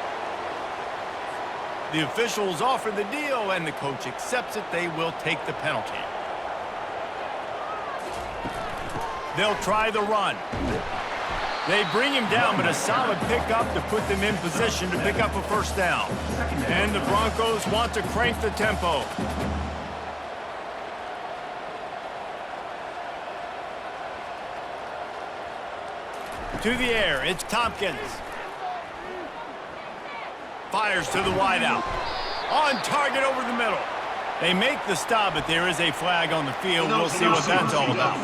The officials offer the deal, and the coach accepts it. They will take the penalty. They'll try the run. They bring him down, but a solid pickup to put them in position to pick up a first down. And the Broncos want to crank the tempo. To the air, it's Tompkins. Fires to the wideout. On target over the middle. They make the stop, but there is a flag on the field. We'll see what that's all about.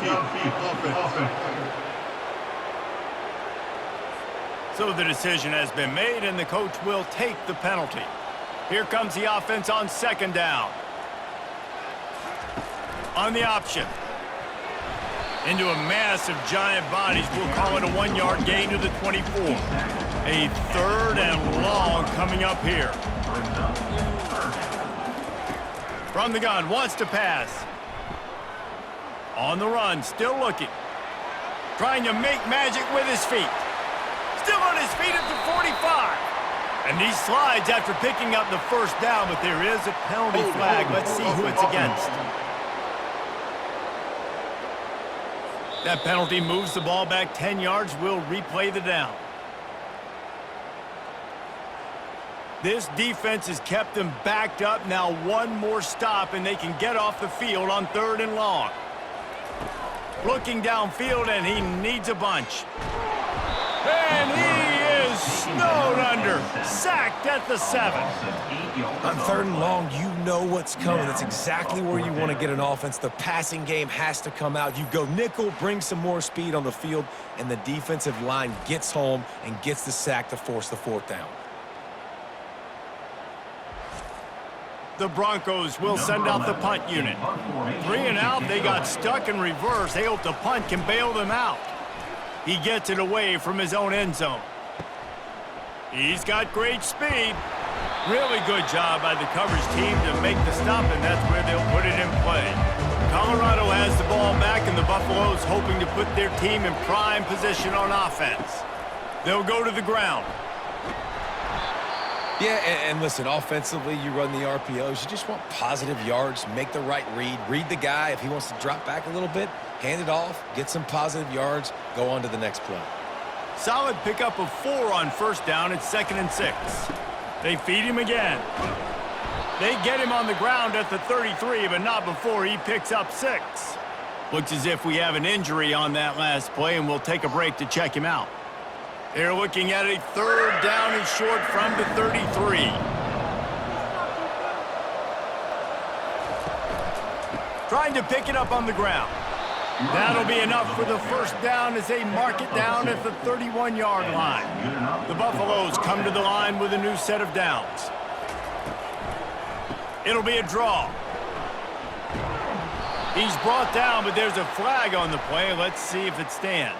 So the decision has been made, and the coach will take the penalty. Here comes the offense on second down. On the option. Into a mass of giant bodies. We'll call it a 1-yard gain to the 24. A third and long coming up here. From the gun, wants to pass. On the run, still looking. Trying to make magic with his feet. Still on his feet at the 45. And he slides after picking up the first down, but there is a penalty flag. Let's see who it's against. That penalty moves the ball back 10 yards. We'll replay the down. This defense has kept them backed up. Now one more stop, and they can get off the field on third and long. Looking downfield, and he needs a bunch. And he is snowed under. Sacked at the 7. On third and long, you know what's coming. That's exactly where you want to get an offense. The passing game has to come out. You go nickel, bring some more speed on the field, and the defensive line gets home and gets the sack to force the fourth down. The Broncos will send out the punt unit. 3 and out, they got stuck in reverse. They hope the punt can bail them out. He gets it away from his own end zone. He's got great speed. Really good job by the coverage team to make the stop, and that's where they'll put it in play. Colorado has the ball back, and the Buffaloes hoping to put their team in prime position on offense. They'll go to the ground. Yeah, and listen, offensively, you run the RPOs. You just want positive yards, make the right read the guy. If he wants to drop back a little bit, hand it off, get some positive yards, go on to the next play. Solid pickup of 4 on first down. It's 2nd and 6. They feed him again. They get him on the ground at the 33, but not before he picks up 6. Looks as if we have an injury on that last play, and we'll take a break to check him out. They're looking at a third down and short from the 33. Trying to pick it up on the ground. That'll be enough for the first down as they mark it down at the 31-yard line. The Buffaloes come to the line with a new set of downs. It'll be a draw. He's brought down, but there's a flag on the play. Let's see if it stands.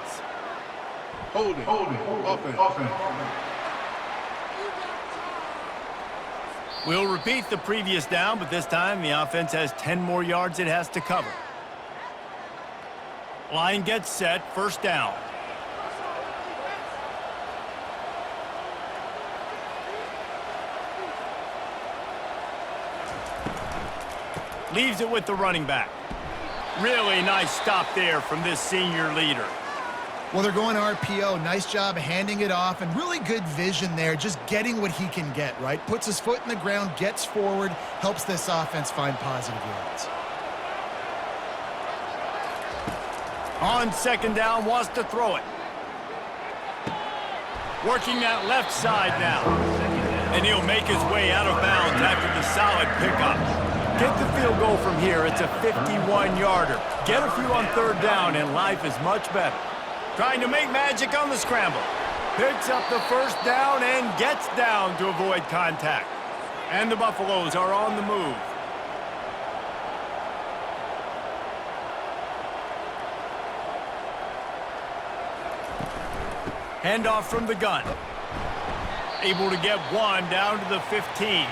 Holding. Offense. We'll repeat the previous down, but this time the offense has 10 more yards it has to cover. Line gets set, first down. Leaves it with the running back. Really nice stop there from this senior leader. Well, they're going RPO. Nice job handing it off, and really good vision there, just getting what he can get, right? Puts his foot in the ground, gets forward, helps this offense find positive yards. On second down, wants to throw it. Working that left side now. And he'll make his way out of bounds after the solid pickup. Get the field goal from here. It's a 51-yarder. Get a few on third down, and life is much better. Trying to make magic on the scramble. Picks up the first down and gets down to avoid contact. And the Buffaloes are on the move. Handoff from the gun. Able to get one down to the 15.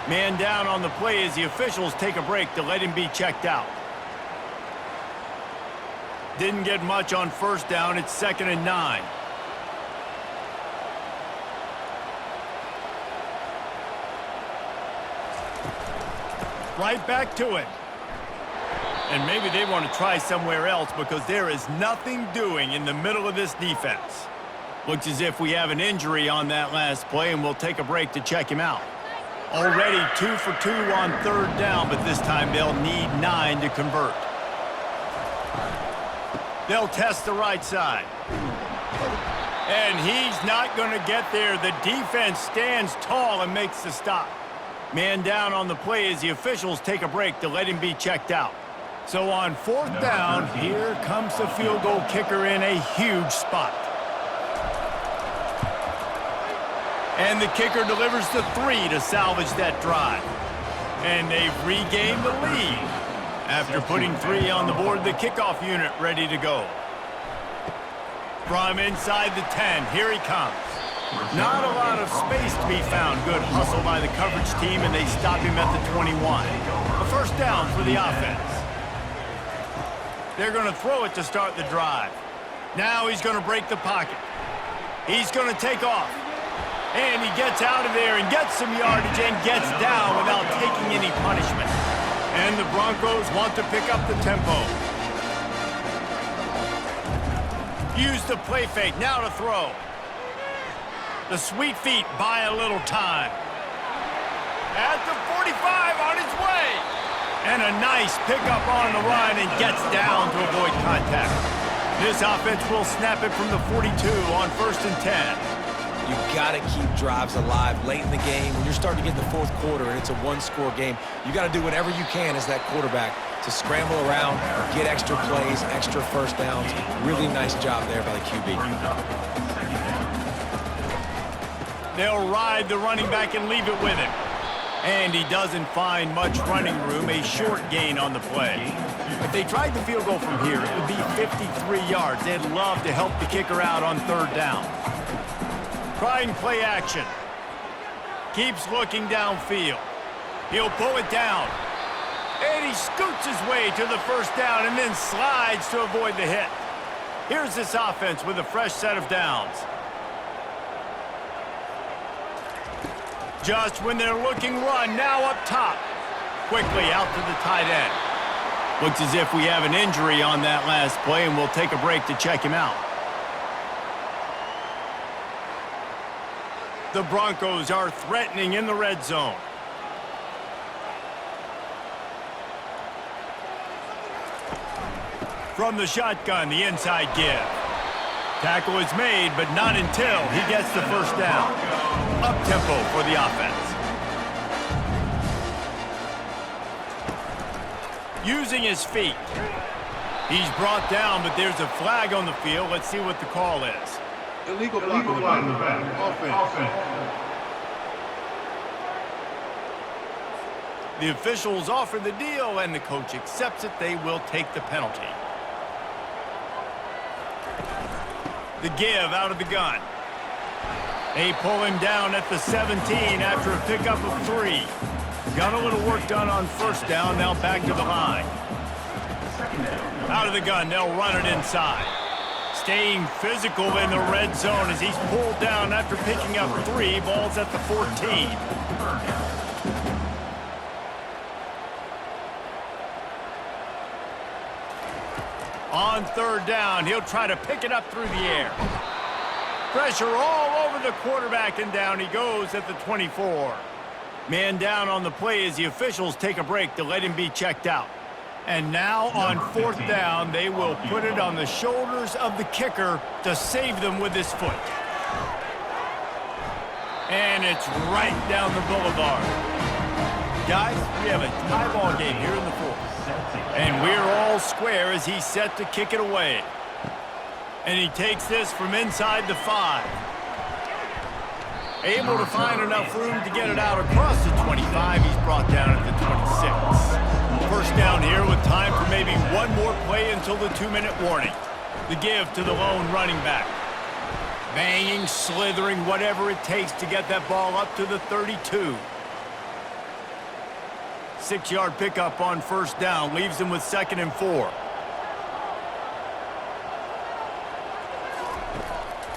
Man down on the play as the officials take a break to let him be checked out. Didn't get much on first down. It's 2nd and 9. Right back to it. And maybe they want to try somewhere else because there is nothing doing in the middle of this defense. Looks as if we have an injury on that last play, and we'll take a break to check him out. Already 2 for 2 on third down, but this time they'll need 9 to convert. They'll test the right side. And he's not going to get there. The defense stands tall and makes the stop. Man down on the play as the officials take a break to let him be checked out. So on fourth down, here comes the field goal kicker in a huge spot. And the kicker delivers the 3 to salvage that drive. And they've regained the lead. After putting 3 on the board, the kickoff unit ready to go. From inside the 10, here he comes. Not a lot of space to be found. Good hustle by the coverage team, and they stop him at the 21. A first down for the offense. They're going to throw it to start the drive. Now he's going to break the pocket. He's going to take off. And he gets out of there and gets some yardage and gets down without taking any punishment. And the Broncos want to pick up the tempo. Use the play fake, now to throw. The sweet feet buy a little time. At the 45 on his way. And a nice pickup on the run and gets down to avoid contact. This offense will snap it from the 42 on 1st and 10. You got to keep drives alive late in the game. When you're starting to get in the fourth quarter and it's a one-score game, you got to do whatever you can as that quarterback to scramble around, get extra plays, extra first downs. Really nice job there by the QB. They'll ride the running back and leave it with him. And he doesn't find much running room, a short gain on the play. If they tried the field goal from here, it would be 53 yards. They'd love to help the kicker out on third down. Trying play action. Keeps looking downfield. He'll pull it down. And he scoots his way to the first down and then slides to avoid the hit. Here's this offense with a fresh set of downs. Just when they're looking run, now up top. Quickly out to the tight end. Looks as if we have an injury on that last play, and we'll take a break to check him out. The Broncos are threatening in the red zone. From the shotgun, the inside give. Tackle is made, but not until he gets the first down. Up-tempo for the offense. Using his feet. He's brought down, but there's a flag on the field. Let's see what the call is. Illegal block in the back. Offense. The officials offer the deal, and the coach accepts it. They will take the penalty. The give out of the gun. They pull him down at the 17 after a pickup of 3. Got a little work done on first down, now back to the line. Out of the gun, they'll run it inside. Staying physical in the red zone as he's pulled down after picking up 3. Balls at the 14. On third down, he'll try to pick it up through the air. Pressure all over the quarterback, and down he goes at the 24. Man down on the play as the officials take a break to let him be checked out. And now on fourth down, they will put it on the shoulders of the kicker to save them with his foot. And it's right down the boulevard. Guys, we have a tie ball game here in the fourth. And we're all square as he's set to kick it away. And he takes this from inside the 5. Able to find enough room to get it out across the 25. He's brought down at the 26. First down here with time for maybe one more play until the 2-minute warning. The give to the lone running back. Banging, slithering, whatever it takes to get that ball up to the 32. 6-yard pickup on first down leaves him with 2nd and 4.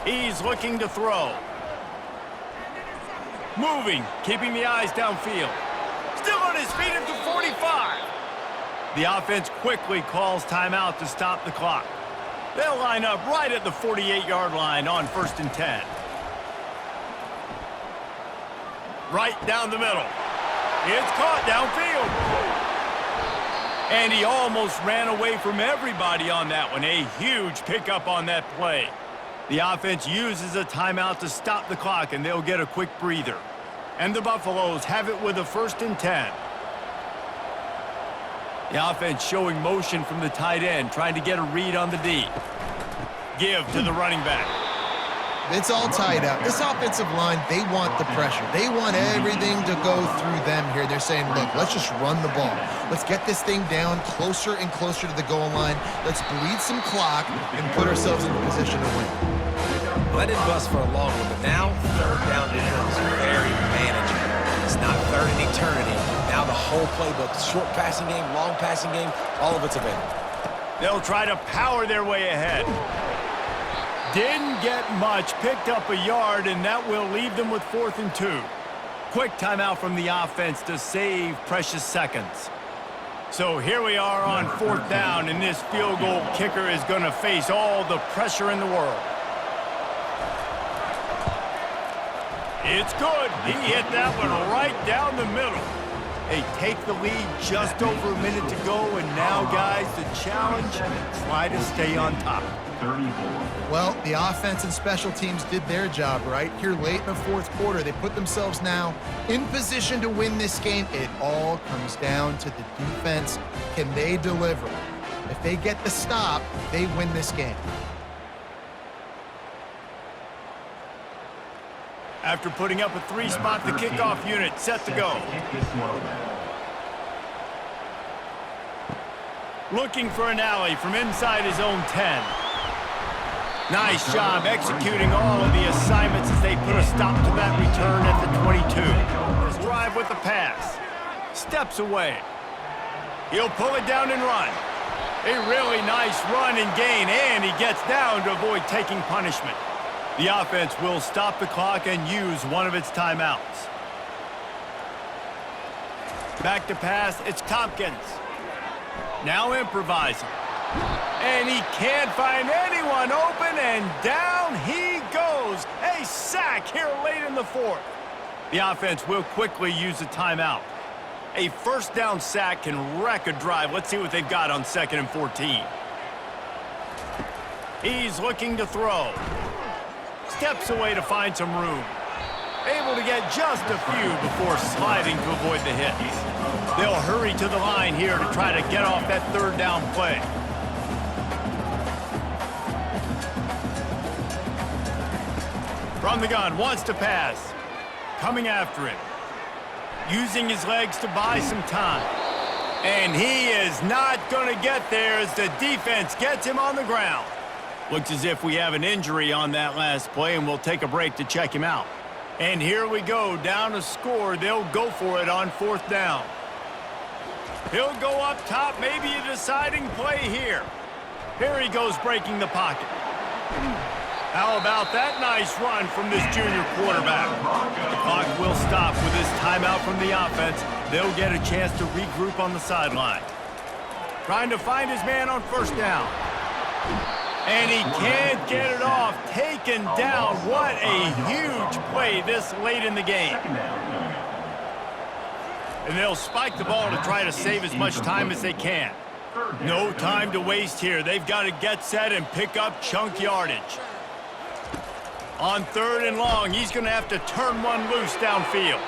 He's looking to throw. Moving, keeping the eyes downfield. Still on his feet at the 45. The offense quickly calls timeout to stop the clock. They'll line up right at the 48-yard line on 1st and 10. Right down the middle. It's caught downfield. And he almost ran away from everybody on that one. A huge pickup on that play. The offense uses a timeout to stop the clock, and they'll get a quick breather. And the Buffaloes have it with a 1st and 10. The offense showing motion from the tight end, trying to get a read on the D. Give to the running back. It's all tied up. This offensive line, they want the pressure. They want everything to go through them here. They're saying, look, let's just run the ball. Let's get this thing down closer and closer to the goal line. Let's bleed some clock and put ourselves in a position to win. Well, that didn't bust for a long one, but now 3rd down becomes very manageable. It's not 3rd and eternity. Now the whole playbook, short passing game, long passing game, all of it's available. They'll try to power their way ahead. Didn't get much, picked up a yard, and that will leave them with 4th and 2. Quick timeout from the offense to save precious seconds. So here we are on 4th down, and this field goal kicker is going to face all the pressure in the world. It's good. He hit that one right down the middle. They take the lead just over a minute to go, and now, guys, the challenge, try to stay on top. 34. Well, the offense and special teams did their job, right? Here late in the 4th quarter, they put themselves now in position to win this game. It all comes down to the defense. Can they deliver? If they get the stop, they win this game. After putting up a 3-spot, the kickoff unit set to go. Looking for an alley from inside his own 10. Nice job executing all of the assignments as they put a stop to that return at the 22. His drive with the pass. Steps away. He'll pull it down and run. A really nice run and gain, and he gets down to avoid taking punishment. The offense will stop the clock and use one of its timeouts. Back to pass, it's Tompkins. Now improvising. And he can't find anyone open, and down he goes. A sack here late in the 4th. The offense will quickly use a timeout. A 1st down sack can wreck a drive. Let's see what they've got on 2nd and 14. He's looking to throw. Steps away to find some room. Able to get just a few before sliding to avoid the hits. They'll hurry to the line here to try to get off that 3rd down play. From the gun, wants to pass. Coming after him. Using his legs to buy some time. And he is not going to get there as the defense gets him on the ground. Looks as if we have an injury on that last play, and we'll take a break to check him out. And here we go, down a score. They'll go for it on 4th down. He'll go up top, maybe a deciding play here. Here he goes breaking the pocket. How about that nice run from this junior quarterback? The clock will stop with this timeout from the offense. They'll get a chance to regroup on the sideline. Trying to find his man on 1st down. And he can't get it off. Taken down. What a huge play this late in the game. And they'll spike the ball to try to save as much time as they can. No time to waste here. They've got to get set and pick up chunk yardage. On 3rd and long, he's going to have to turn one loose downfield.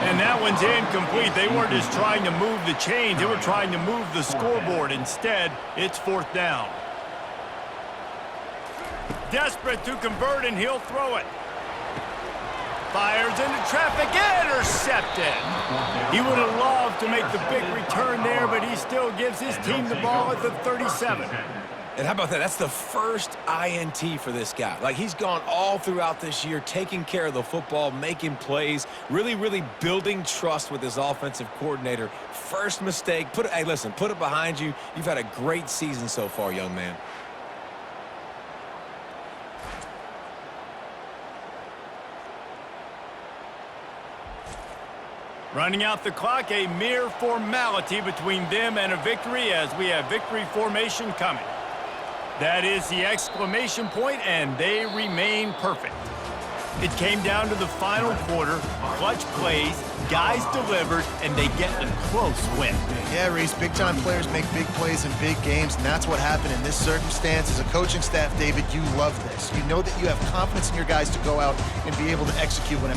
And that one's incomplete. They weren't just trying to move the chains. They were trying to move the scoreboard. Instead, it's 4th down. Desperate to convert, and he'll throw it. Fires into traffic, intercepted. He would have loved to make the big return there, but he still gives his team the ball at the 37. And how about that? That's the first INT for this guy. Like, he's gone all throughout this year, taking care of the football, making plays, really building trust with his offensive coordinator. First mistake. Hey, listen, put it behind you. You've had a great season so far, young man. Running out the clock, a mere formality between them and a victory as we have victory formation coming. That is the exclamation point, and they remain perfect. It came down to the final quarter, clutch plays, guys delivered, and they get a close win. Yeah, Reese, big-time players make big plays in big games, and that's what happened in this circumstance. As a coaching staff, David, you love this. You know that you have confidence in your guys to go out and be able to execute when